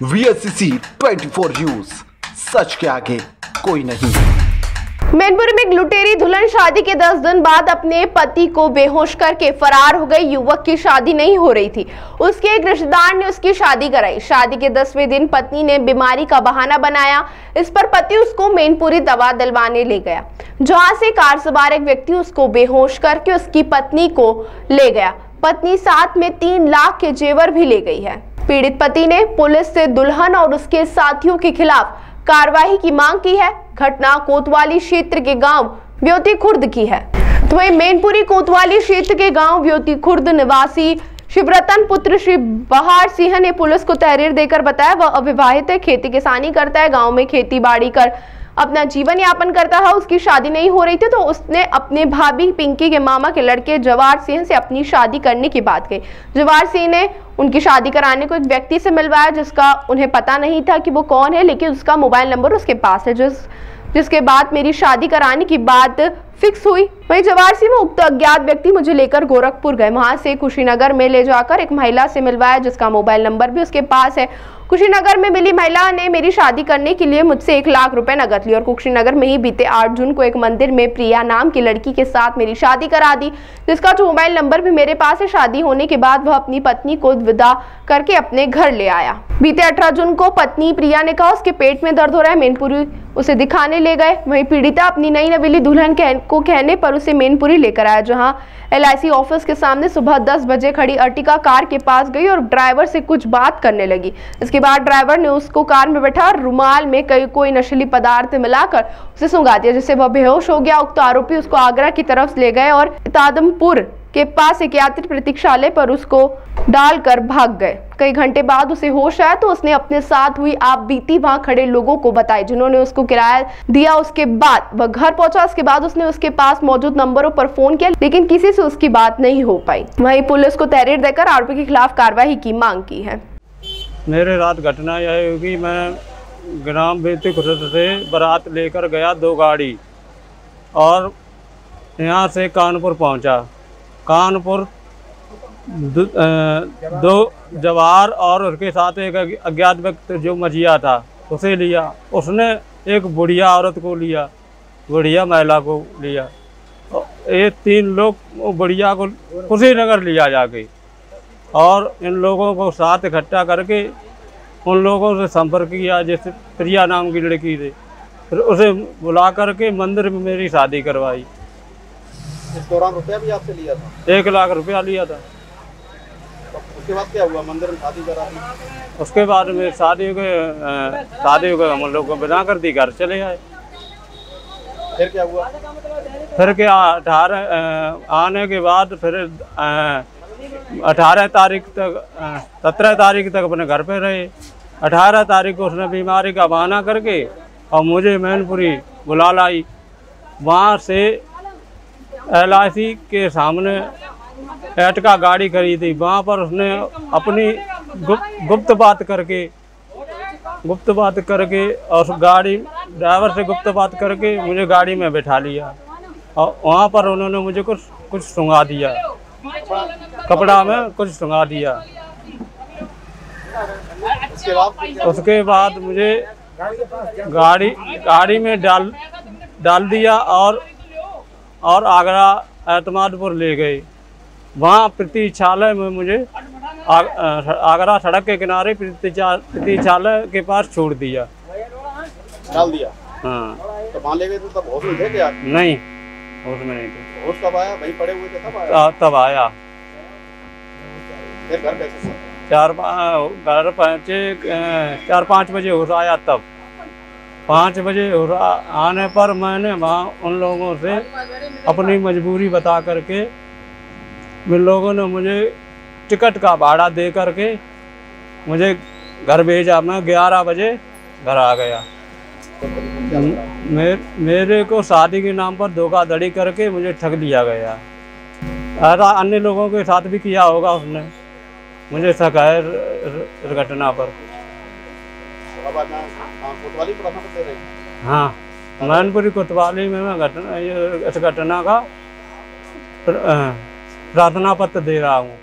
VSCC 24 news, सच के आगे कोई नहीं। मैनपुरी में लुटेरी दुल्हन शादी के 10 दिन बाद अपने पति को बेहोश करके फरार हो गई। युवक की शादी नहीं हो रही थी, उसके एक रिश्तेदार ने उसकी शादी कराई। शादी के 10वें दिन पत्नी ने बीमारी का बहाना बनाया। इस पर पति उसको मैनपुरी दवा दिलवाने ले गया, जहां से कार सवार एक व्यक्ति उसको बेहोश करके उसकी पत्नी को ले गया। पत्नी साथ में 3 लाख के जेवर भी ले गई है। पीड़ित पति ने पुलिस से दुल्हन और उसके साथियों के खिलाफ कार्रवाई की मांग की है। घटना कोतवाली क्षेत्र के गांव व्योती खुर्द की है। तो वहीं मैनपुरी कोतवाली क्षेत्र के गांव व्योती खुर्द निवासी शिवरतन पुत्र श्री बहार सिंह ने पुलिस को तहरीर देकर बताया वह अविवाहित है, खेती किसानी करता है, गांव में खेती बाड़ी कर अपना जीवन यापन करता है। उसकी शादी नहीं हो रही थी तो उसने अपने भाभी पिंकी के मामा के लड़के जवार सिंह से अपनी शादी करने की बात कही। जवार सिंह ने उनकी शादी कराने को एक व्यक्ति से मिलवाया जिसका उन्हें पता नहीं था कि वो कौन है, लेकिन उसका मोबाइल नंबर उसके पास है, जिसके बाद मेरी शादी कराने की बात फिक्स हुई। वहीं जवार सिंह में उक्त अज्ञात व्यक्ति मुझे लेकर गोरखपुर गए, वहां से कुशीनगर में ले जाकर एक महिला से मिलवाया जिसका मोबाइल नंबर भी उसके पास है। कुशीनगर में मिली महिला ने मेरी शादी करने के लिए मुझसे 1 लाख रुपए नकद लिए और कुशीनगर में ही बीते 8 जून को एक मंदिर में प्रिया नाम की लड़की के साथ मेरी शादी करा दी, जिसका मोबाइल नंबर भी मेरे पास है। शादी होने के बाद वह अपनी पत्नी को विदा करके अपने घर ले आया। बीते 18 जून को पत्नी प्रिया ने कहा उसके पेट में दर्द हो रहा है, मैनपुरी उसे दिखाने ले गए। वहीं पीड़िता अपनी नई नवेली दुल्हन को कहने पर उसे मैनपुरी लेकर आया, जहां LIC ऑफिस के सामने सुबह 10 बजे खड़ी अर्टिगा कार के पास गई और ड्राइवर से कुछ बात करने लगी। इसके बाद ड्राइवर ने उसको कार में बैठा और रुमाल में कोई नशीली पदार्थ मिलाकर उसे सुंघा दिया, जिससे वह बेहोश हो गया। उक्त आरोपी उसको आगरा की तरफ ले गए और तादमपुर के पास एक यात्री प्रतीक्षालय पर उसको डालकर भाग गए। कई घंटे बाद उसे होश आया तो उसने अपने साथ हुई आप बीती वहां खड़े लोगों को बताई, जिन्होंने उसको किराया दिया। उसके बाद वह घर पहुंचा। उसके बाद उसने उसके पास मौजूद नंबरों पर फोन किया, लेकिन किसी से उसकी बात नहीं हो पाई। वहीं पुलिस को तहरीर देकर आरोपी के खिलाफ कार्रवाई की मांग की है। मेरे रात घटना यह होगी, मैं ग्राम व्योती खुर्द से बारात लेकर गया 2 गाड़ी और यहाँ से कानपुर पहुँचा। कानपुर 2 जवार और उसके साथ एक अज्ञात व्यक्ति जो मजिया था उसे लिया। उसने एक बुढ़िया औरत को लिया, बुढ़िया महिला को लिया। ये 3 लोग बुढ़िया को कुशीनगर लिया जाके और इन लोगों को साथ इकट्ठा करके उन लोगों से संपर्क किया, जैसे प्रिया नाम की लड़की थी, फिर उसे बुला करके मंदिर में मेरी शादी करवाई। इस दौरान रुपया भी आपसे लिया था? 1 लाख रुपया लिया था। उसके बाद क्या हुआ? मंदिर में शादी करा दी। उसके बाद में शादी को हम लोग को बना कर दी, घर चले आए। फिर क्या हुआ? फिर क्या 18 आने के बाद फिर 18 तारीख तक 17 तारीख तक अपने घर पे रहे। 18 तारीख को उसने बीमारी का बहाना करके और मुझे मैनपुरी बुला लाई। वहाँ से LIC के सामने अर्टिगा गाड़ी खरीदी। वहाँ पर उसने अपनी गुप्त बात करके और गाड़ी ड्राइवर से गुप्त बात करके मुझे गाड़ी में बैठा लिया और वहाँ पर उन्होंने मुझे कुछ सुंघा दिया, कपड़ा में कुछ सुंघा दिया। उसके बाद मुझे गाड़ी में डाल दिया और आगरा एतमादपुर ले गए। वहाँ प्रतीक्षालय में मुझे आगरा सड़क के किनारे प्रतीक्षालय के पास छोड़ दिया, डाल दिया। हाँ। तो वहाँ ले गए तो तब होश में थे क्या? नहीं, होश में नहीं थे। होश कब आया? वहीं पड़े हुए थे तब आया? तब आया। फिर घर कैसे? 4-5 बजे होश आया। तब 5 बजे आने पर मैंने वहाँ उन लोगों से अपनी मजबूरी बता करके उन लोगों ने मुझे टिकट का भाड़ा दे करके मुझे घर भेजा। मैं 11 बजे घर आ गया। मेरे को शादी के नाम पर धोखाधड़ी करके मुझे ठग लिया गया। ऐसा अन्य लोगों के साथ भी किया होगा उसने, मुझे शक है इस घटना पर। हाँ, मैनपुरी कोतवाली में मैं इस घटना का प्रार्थना पत्र दे रहा हूँ।